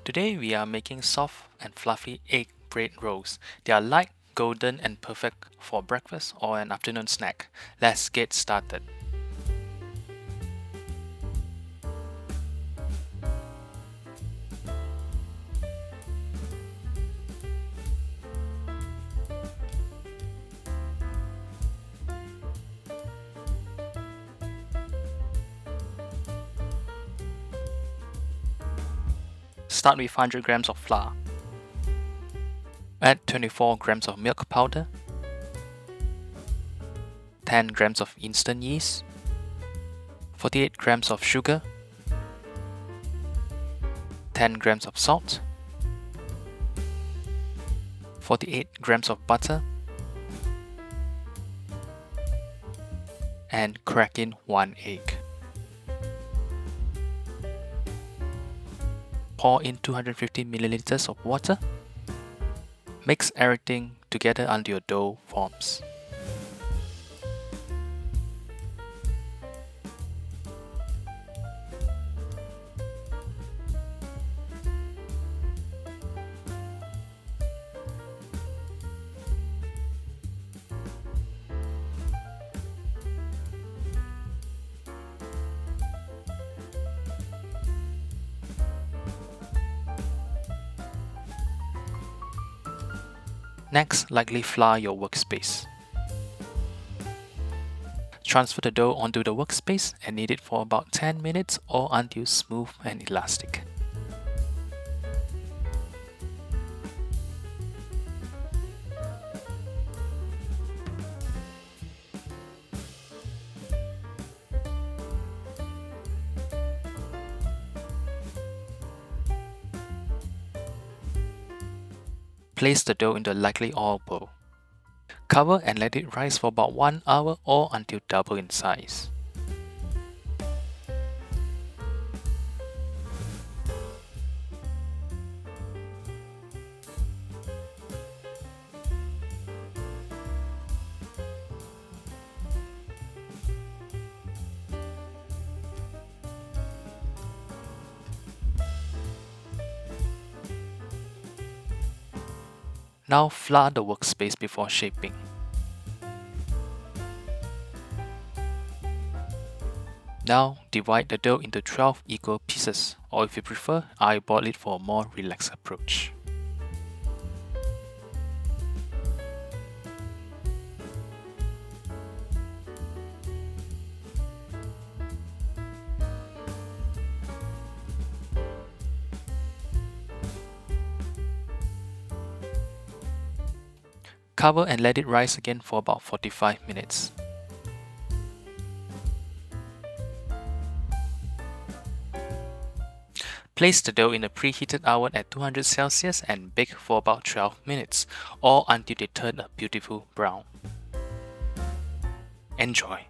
Today we are making soft and fluffy egg bread rolls. They are light, golden and perfect for breakfast or an afternoon snack. Let's get started. Start with 100 grams of flour. Add 24 grams of milk powder, 10 grams of instant yeast, 48 grams of sugar, 10 grams of salt, 48 grams of butter, and crack in 1 egg. Pour in 250 milliliters of water. Mix everything together until your dough forms. Next, lightly flour your workspace. Transfer the dough onto the workspace and knead it for about 10 minutes or until smooth and elastic. Place the dough into a lightly oiled bowl. Cover and let it rise for about 1 hour or until double in size. Now flour the workspace before shaping. Now divide the dough into 12 equal pieces, or if you prefer, eyeball it for a more relaxed approach. Cover and let it rise again for about 45 minutes. Place the dough in a preheated oven at 200 Celsius and bake for about 12 minutes, or until they turn a beautiful brown. Enjoy!